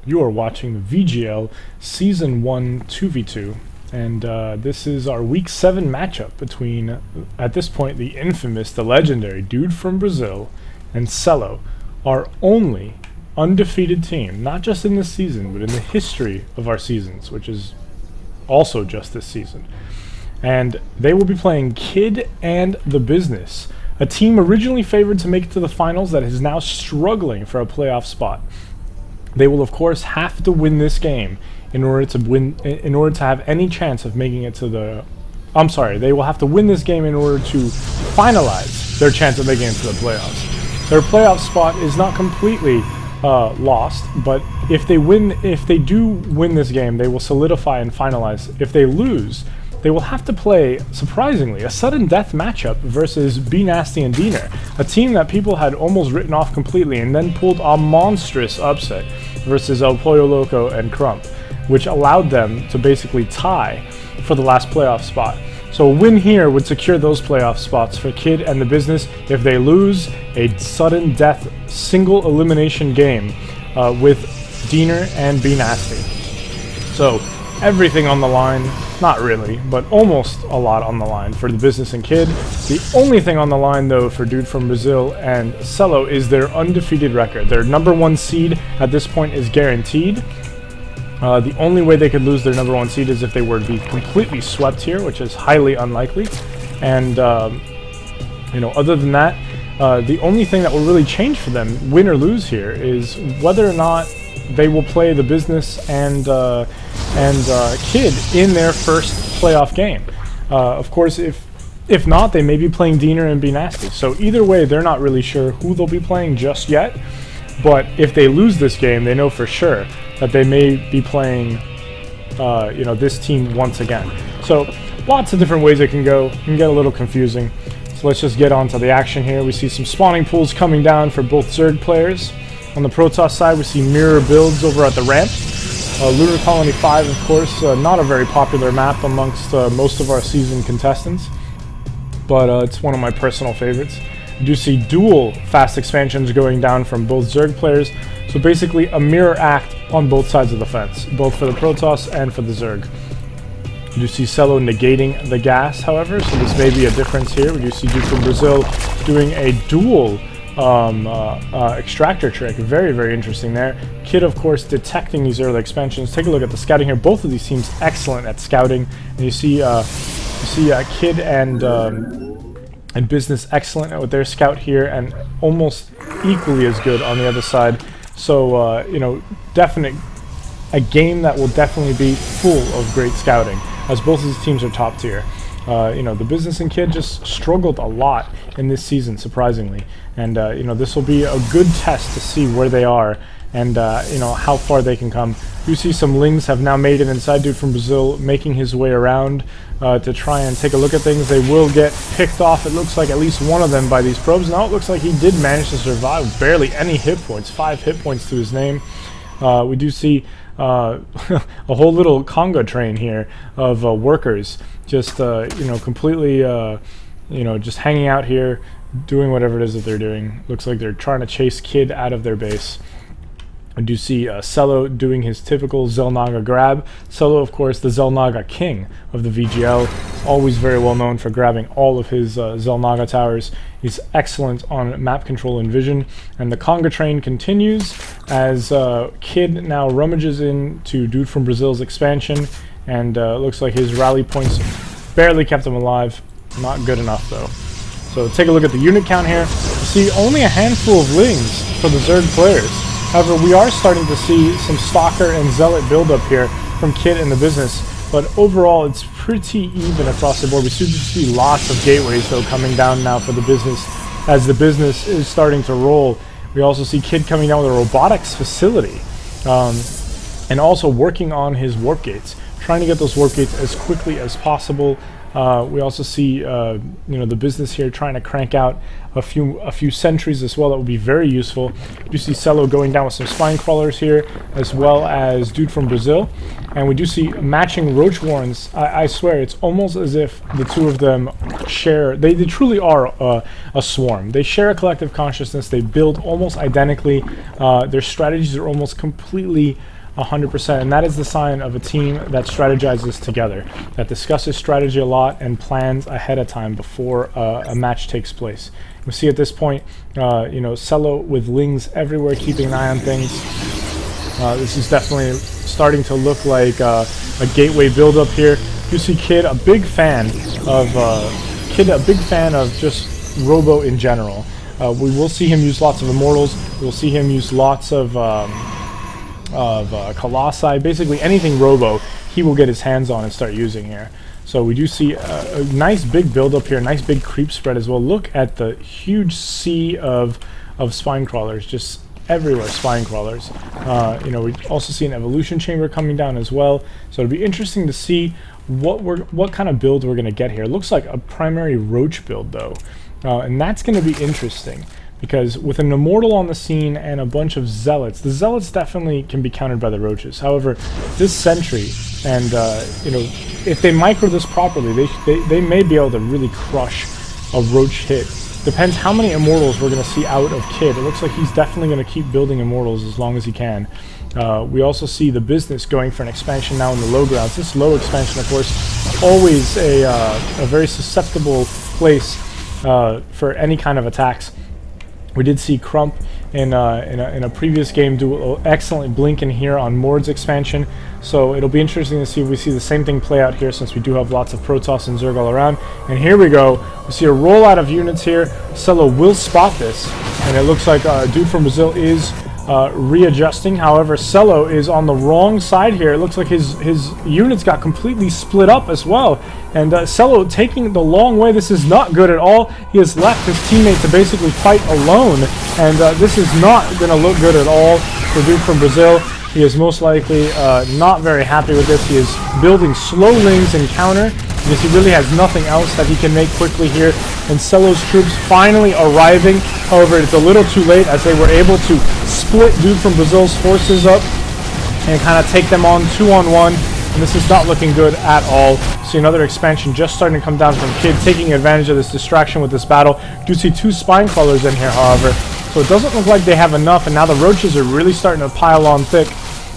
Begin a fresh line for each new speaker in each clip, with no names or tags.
You are watching the VGL Season 1 2v2, and this is our Week 7 matchup between, at this point, the infamous, the legendary DudeFromBrzl and Celo, our only undefeated team, not just in this season, but in the history of our seasons, which is also just this season. And they will be playing Kid and TheBusiness, a team originally favored to make it to the finals that is now struggling for a playoff spot. They will, of course, have to win this game in order to have any chance of making it to the... they will have to win this game in order to finalize their chance of making it to the playoffs. Their playoff spot is not completely lost, but if they do win this game, they will solidify and finalize. If they lose, they will have to play, surprisingly, a sudden death matchup versus Be Nasty and Diener, a team that people had almost written off completely and then pulled a monstrous upset versus El Pollo Loco and Crump, which allowed them to basically tie for the last playoff spot. So a win here would secure those playoff spots for Kid and TheBusiness. If they lose, a sudden death single elimination game with Diener and Be Nasty. So everything on the line, not really, but almost a lot on the line for TheBusiness and Kid. The only thing on the line, though, for DudeFromBrzl and Celo is their undefeated record. Their #1 seed at this point is guaranteed. The only way they could lose their #1 seed is if they were to be completely swept here, which is highly unlikely. And, other than that, the only thing that will really change for them, win or lose here, is whether or not they will play TheBusiness and Kid in their first playoff game. Of course, if not, they may be playing Diener and Be Nasty. So either way, they're not really sure who they'll be playing just yet. But if they lose this game, they know for sure that they may be playing, this team once again. So lots of different ways it can go. It can get a little confusing. So let's just get on to the action here. We see some spawning pools coming down for both Zerg players. On the Protoss side, we see mirror builds over at the ramp. Lunar Colony 5, of course, not a very popular map amongst most of our season contestants, but it's one of my personal favorites. You do see dual fast expansions going down from both Zerg players, so basically a mirror act on both sides of the fence, both for the Protoss and for the Zerg. You do see Celo negating the gas, however, so this may be a difference here. We do see DudeFromBrzl doing a dual extractor trick. Very, very interesting there. Kid, of course, detecting these early expansions. Take a look at the scouting here. Both of these teams excellent at scouting. And you see Kid and Business excellent with their scout here, and almost equally as good on the other side. So definite a game that will definitely be full of great scouting, as both of these teams are top tier. TheBusiness and Kid just struggled a lot in this season, surprisingly. And, this will be a good test to see where they are and, how far they can come. You see some Lings have now made it inside. DudeFromBrzl making his way around to try and take a look at things. They will get picked off, it looks like, at least one of them by these probes. Now it looks like he did manage to survive. Barely any hit points. 5 hit points to his name. We do see a whole little conga train here of workers just completely just hanging out here, doing whatever it is that they're doing. Looks like they're trying to chase Kid out of their base. I do see Celo doing his typical Xel'Naga grab. Celo, of course, the Xel'Naga king of the VGL, always very well known for grabbing all of his Xel'Naga towers. He's excellent on map control and vision. And the conga train continues as Kid now rummages into DudeFromBrzl's expansion, and looks like his rally points barely kept him alive. Not good enough, though. So take a look at the unit count here. You see only a handful of Lings for the Zerg players. However, we are starting to see some Stalker and Zealot buildup here from Kid and TheBusiness, but overall it's pretty even across the board. We see lots of gateways, though, coming down now for TheBusiness, as TheBusiness is starting to roll. We also see Kid coming down with a robotics facility, and also working on his warp gates, trying to get those warp gates as quickly as possible. We also see TheBusiness here trying to crank out a few sentries as well. That would be very useful. You see Celo going down with some spine crawlers here, as well as DudeFromBrzl, and we do see matching roach warrens. I swear, it's almost as if the two of them share. They truly are a swarm. They share a collective consciousness. They build almost identically. Their strategies are almost completely 100%, and that is the sign of a team that strategizes together, that discusses strategy a lot and plans ahead of time before a match takes place. We see at this point, Celo with Lings everywhere, keeping an eye on things. This is definitely starting to look like a gateway build-up here. You see Kid, a big fan of just Robo in general. We will see him use lots of Immortals. We'll see him use lots of Colossi. Basically anything Robo, he will get his hands on and start using here. So we do see a nice big build up here, nice big creep spread as well. Look at the huge sea of spine crawlers, just everywhere spine crawlers. We also see an evolution chamber coming down as well. So it'll be interesting to see what kind of build we're going to get here. It looks like a primary roach build though, and that's going to be interesting. Because with an Immortal on the scene and a bunch of Zealots, the Zealots definitely can be countered by the Roaches. However, this Sentry, and if they micro this properly, they may be able to really crush a Roach hit. Depends how many Immortals we're going to see out of Kid. It looks like he's definitely going to keep building Immortals as long as he can. We also see the Business going for an expansion now in the low grounds. This low expansion, of course, always a very susceptible place for any kind of attacks. We did see Crump in a previous game do an excellent blink in here on Mord's expansion, so it'll be interesting to see if we see the same thing play out here, since we do have lots of Protoss and Zerg all around. And here we go. We see a rollout of units here. Celo will spot this, and it looks like DudeFromBrzl is readjusting. However, Celo is on the wrong side here. It looks like his units got completely split up as well. And Celo taking the long way. This is not good at all. He has left his teammate to basically fight alone. And this is not going to look good at all for DudeFromBrzl. He is most likely not very happy with this. He is building slow Lings in counter, because he really has nothing else that he can make quickly here. And Celo's troops finally arriving. However, it's a little too late, as they were able to split DudeFromBrzl's forces up and kind of take them on 2-on-1. And this is not looking good at all. See another expansion just starting to come down from Kid, taking advantage of this distraction with this battle. Do see two spine crawlers in here, however. So it doesn't look like they have enough, and now the Roaches are really starting to pile on thick.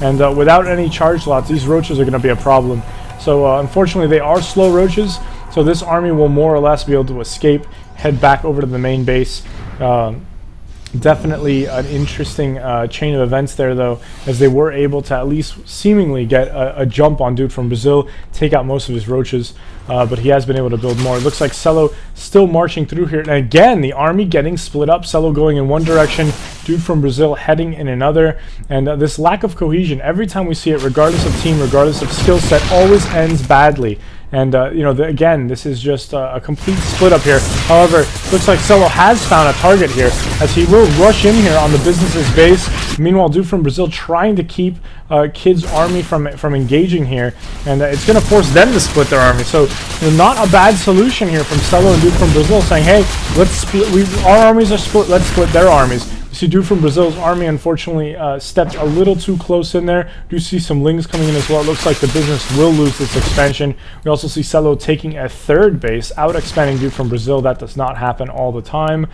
And without any charge lots, these Roaches are going to be a problem. So unfortunately, they are slow Roaches. So this army will more or less be able to escape, head back over to the main base. Definitely an interesting chain of events there, though, as they were able to at least seemingly get a jump on DudeFromBrzl, take out most of his Roaches, but he has been able to build more. It looks like Celo still marching through here, and again, the army getting split up, Celo going in one direction, DudeFromBrzl heading in another, and this lack of cohesion, every time we see it, regardless of team, regardless of skill set, always ends badly. And, again, this is just a complete split up here. However, looks like Celo has found a target here, as he will rush in here on the Business's base. Meanwhile, DudeFromBrzl trying to keep Kid's army from engaging here, and it's going to force them to split their army. So, not a bad solution here from Celo and DudeFromBrzl, saying, hey, let's split. Our armies are split. Let's split their armies. You see DudeFromBrzl's army unfortunately stepped a little too close in there. Do see some Lings coming in as well. It looks like the Business will lose this expansion. We also see Celo taking a third base, out expanding DudeFromBrzl. That does not happen all the time.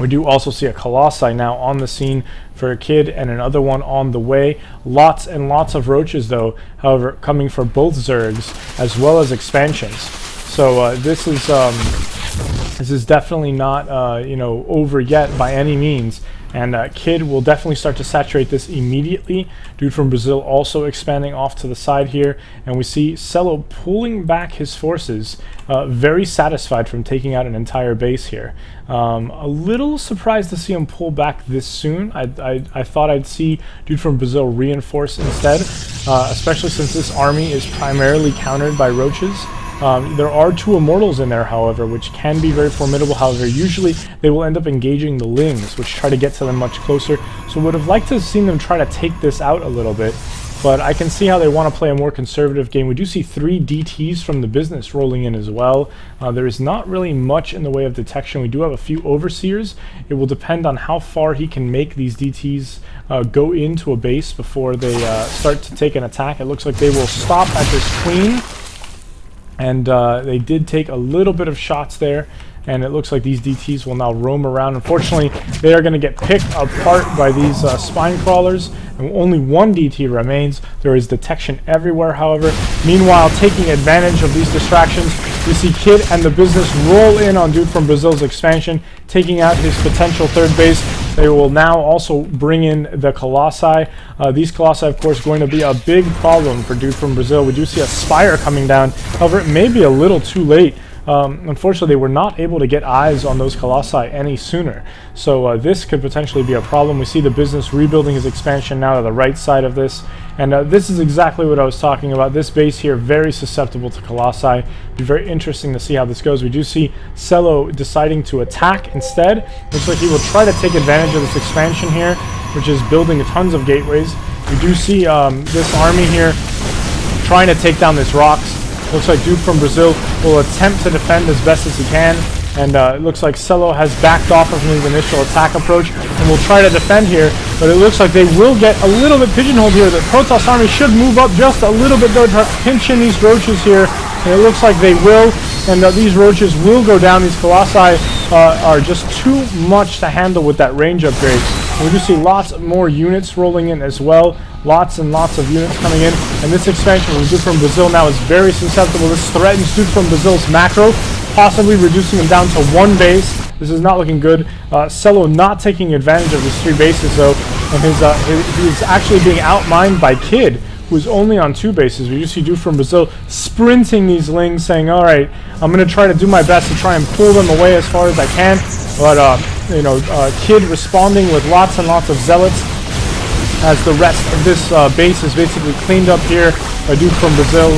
We do also see a Colossi now on the scene for a Kid, and another one on the way. Lots and lots of Roaches, though, however, coming for both Zergs as well as expansions. So this is definitely not over yet by any means, and Kid will definitely start to saturate this immediately. DudeFromBrzl also expanding off to the side here, and we see Celo pulling back his forces, very satisfied from taking out an entire base here. A little surprised to see him pull back this soon. I thought I'd see DudeFromBrzl reinforce instead, especially since this army is primarily countered by Roaches. There are two Immortals in there, however, which can be very formidable. However, usually they will end up engaging the Lings, which try to get to them much closer. So would have liked to have seen them try to take this out a little bit, but I can see how they want to play a more conservative game. We do see 3 DTs from the Business rolling in as well. There is not really much in the way of detection. We do have a few Overseers. It will depend on how far he can make these DTs go into a base before they start to take an attack. It looks like they will stop at this Queen. And they did take a little bit of shots there, and it looks like these DTs will now roam around. Unfortunately, they are going to get picked apart by these spine crawlers, and only one DT remains. There is detection everywhere, however. Meanwhile, taking advantage of these distractions, we see Kid and the business roll in on Dude from Brazil's expansion, taking out his potential third base. They will now also bring in the Colossi. These Colossi, of course, going to be a big problem for Dude from Brazil. We do see a Spire coming down. However, it may be a little too late. Unfortunately, they were not able to get eyes on those Colossi any sooner. So this could potentially be a problem. We see the business rebuilding his expansion now to the right side of this. And this is exactly what I was talking about. This base here, very susceptible to Colossi. Be very interesting to see how this goes. We do see Celo deciding to attack instead. Looks like he will try to take advantage of this expansion here, which is building tons of gateways. We do see this army here trying to take down this rocks. Looks like Dude from Brazil will attempt to defend as best as he can. And it looks like Celo has backed off of his initial attack approach and will try to defend here. But it looks like they will get a little bit pigeonholed here. The Protoss army should move up just a little bit though to pinch in these roaches here. And it looks like they will. And these roaches will go down. These Colossi are just too much to handle with that range upgrade. We do see lots more units rolling in as well. Lots and lots of units coming in. And this expansion from Dude from Brazil now is very susceptible. This threatens Dude from Brazil's macro, possibly reducing him down to one base. This is not looking good. Celo not taking advantage of his 3 bases though. And he's actually being outmined by Kid, who is only on 2 bases. We do see Dude from Brazil sprinting these lings, saying, all right, I'm going to try to do my best to try and pull them away as far as I can. But, Kid responding with lots and lots of zealots, as the rest of this base is basically cleaned up here by Dude from Brazil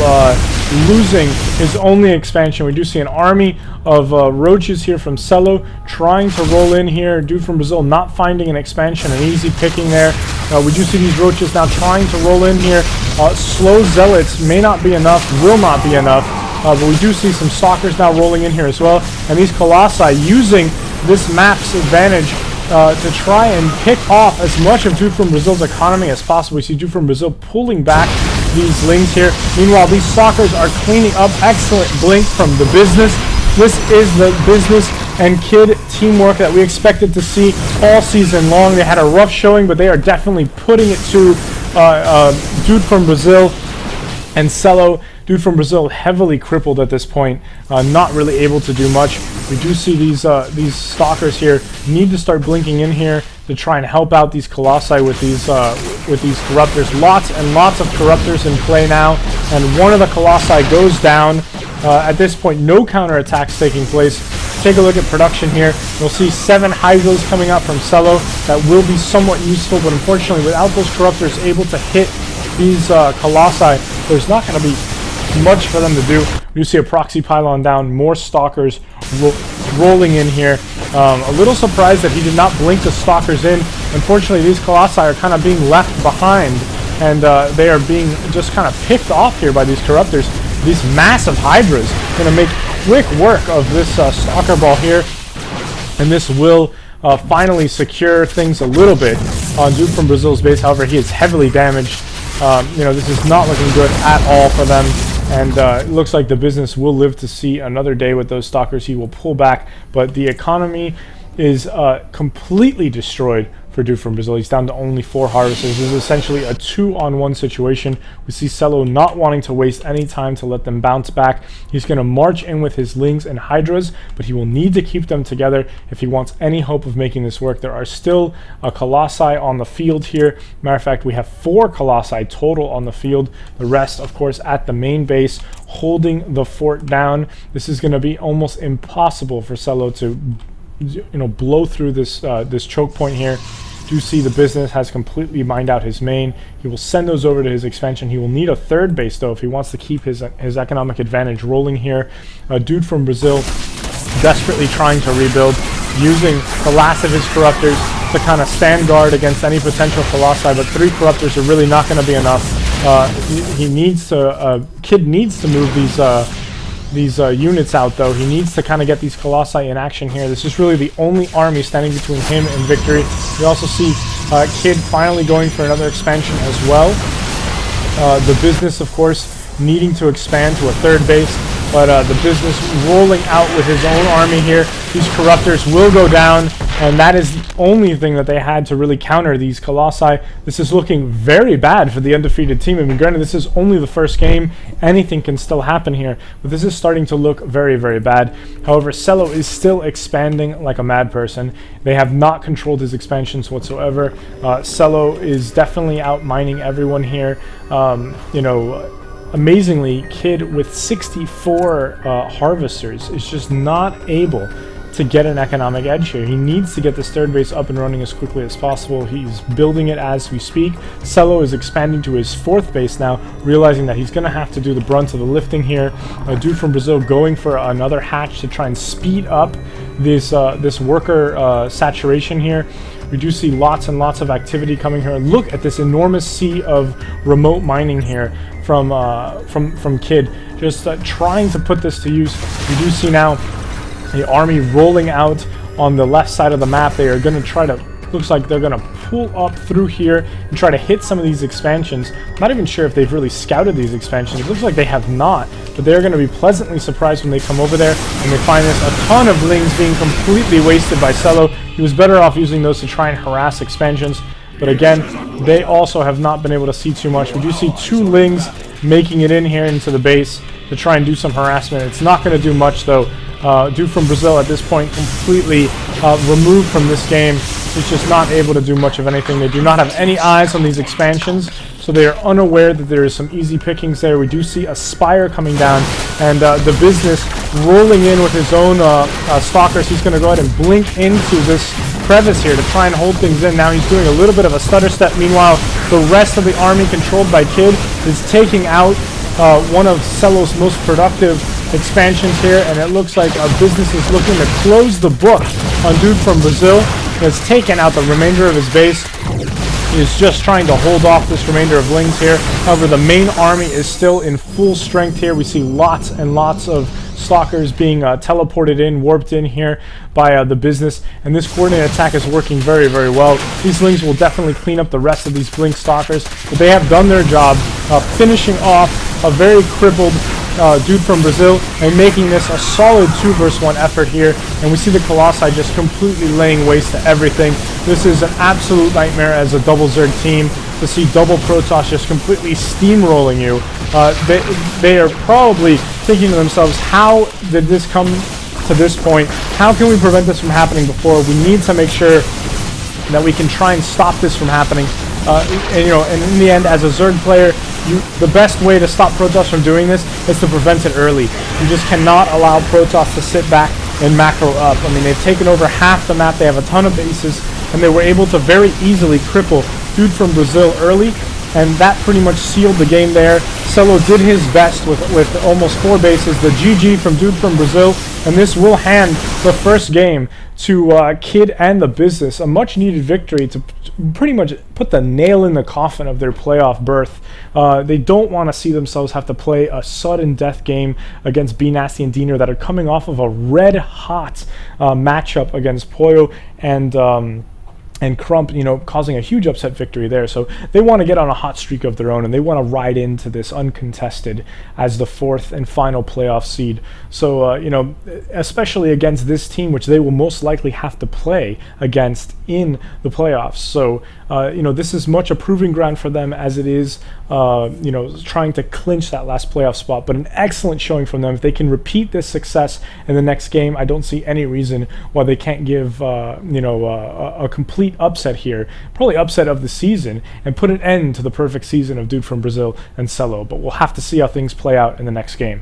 losing his only expansion. We do see an army of roaches here from Celo trying to roll in here. Dude from Brazil not finding an expansion, an easy picking there. We do see these roaches now trying to roll in here. Slow zealots may not be enough, will not be enough. But we do see some stalkers now rolling in here as well. And these Colossi using this map's advantage to try and pick off as much of Dude from Brazil's economy as possible. We see Dude from Brazil pulling back these lings here. Meanwhile, these stalkers are cleaning up. Excellent blink from the business. This is the business and Kid teamwork that we expected to see all season long. They had a rough showing, but they are definitely putting it to Dude from Brazil and Celo. Dude from Brazil heavily crippled at this point, not really able to do much. We do see these stalkers here need to start blinking in here to try and help out these Colossi with these corruptors. Lots and lots of corruptors in play now, and one of the Colossi goes down. At this point, no counterattacks taking place. Take a look at production here. You'll see 7 Hydros coming out from Celo. That will be somewhat useful, but unfortunately, without those corruptors able to hit these Colossi, there's not going to be much for them to do. You see a proxy pylon down, more stalkers rolling in here. A little surprised that he did not blink the stalkers in. Unfortunately, these Colossi are kind of being left behind, and they are being just kind of picked off here by these corruptors. These massive Hydras going to make quick work of this stalker ball here, and this will finally secure things a little bit on Dude from Brazil's base. However, he is heavily damaged. This is not looking good at all for them. And it looks like the business will live to see another day with those stalkers. He will pull back, but the economy is completely destroyed for Dude from Brazil. He's down to only 4 harvesters. This is essentially a 2-on-1 situation. We see Celo not wanting to waste any time to let them bounce back. He's going to march in with his Lings and Hydras, but he will need to keep them together if he wants any hope of making this work. There are still Colossi on the field here. Matter of fact, we have 4 Colossi total on the field. The rest, of course, at the main base, holding the fort down. This is going to be almost impossible for Celo to blow through this choke point here. Do see the business has completely mined out his main. He will send those over to his expansion. He will need a 3rd base though if he wants to keep his economic advantage rolling here. Dude from Brazil desperately trying to rebuild, using the last of his corruptors to kind of stand guard against any potential Colossi, but 3 corruptors are really not going to be enough. He needs to Kid needs to move these units out though. He needs to kind of get these Colossi in action here. This is really the only army standing between him and victory. We also see Kid finally going for another expansion as well. The business, of course, needing to expand to a 3rd base. but the business rolling out with his own army here. These corruptors will go down, and that is the only thing that they had to really counter these colossi. This is looking very bad for the undefeated team. I mean, granted, this is only the first game. Anything can still happen here, but this is starting to look very, very bad. However, Celo is still expanding like a mad person. They have not controlled his expansions whatsoever. Celo is definitely out mining everyone here. You know, amazingly, Kid with 64 harvesters is just not able to get an economic edge here. He needs to get this third base up and running as quickly as possible. He's building it as we speak. Celo is expanding to his fourth base now, realizing that he's going to have to do the brunt of the lifting here. Dude from Brazil going for another hatch to try and speed up this this worker saturation here. We do see lots and lots of activity coming here. Look at this enormous sea of remote mining here from Kid, just trying to put this to use. We do see now the army rolling out on the left side of the map. They are going to try to, looks like they're going to pull up through here and try to hit some of these expansions. I'm not even sure if they've really scouted these expansions. It looks like they have not, but they're going to be pleasantly surprised when they come over there and they find this. A ton of lings being completely wasted by Celo. He was better off using those to try and harass expansions, but again, they also have not been able to see too much. We do see 2 lings making it in here into the base to try and do some harassment. It's not going to do much though. Dude from Brazil at this point completely removed from this game. He's just not able to do much of anything. They do not have any eyes on these expansions, so they are unaware that there is some easy pickings there. We do see a Spire coming down, and the business rolling in with his own stalkers. He's going to go ahead and blink into this crevice here to try and hold things in. Now he's doing a little bit of a stutter step. Meanwhile, the rest of the army controlled by Kid is taking out one of Celo's most productive expansions here, and it looks like our business is looking to close the book on Dude from Brazil. Has taken out the remainder of his base. He is just trying to hold off this remainder of lings here. However, the main army is still in full strength here. We see lots and lots of stalkers being teleported in, warped in here by the business, and this coordinated attack is working very, very well. These lings will definitely clean up the rest of these blink stalkers, but they have done their job, finishing off a very crippled Dude from Brazil and making this a solid 2 versus 1 effort here. And we see the Colossi just completely laying waste to everything. This is an absolute nightmare as a double Zerg team to see double Protoss just completely steamrolling you. They are probably thinking to themselves, how did this come to this point? How can we prevent this from happening before? We need to make sure that we can try and stop this from happening. And, you know, and in the end, as a Zerg player, the best way to stop Protoss from doing this is to prevent it early. You just cannot allow Protoss to sit back and macro up. I mean, they've taken over half the map. They have a ton of bases, and they were able to very easily cripple Dude from Brazil early, and that pretty much sealed the game there. Celo did his best with almost 4 bases. The GG from Dude from Brazil, and this will hand the first game to Kid and the business. A much-needed victory to pretty much put the nail in the coffin of their playoff berth. They don't want to see themselves have to play a sudden death game against B Nasty and Diener that are coming off of a red-hot matchup against Poyo and Crump, you know, causing a huge upset victory there. So they want to get on a hot streak of their own, and they want to ride into this uncontested as the 4th and final playoff seed. So, you know, especially against this team, which they will most likely have to play against in the playoffs. So, you know, this is much a proving ground for them as it is, you know, trying to clinch that last playoff spot. But an excellent showing from them. If they can repeat this success in the next game, I don't see any reason why they can't give, you know, a complete upset here, probably upset of the season, and put an end to the perfect season of Dude from Brazil and Celo. But we'll have to see how things play out in the next game.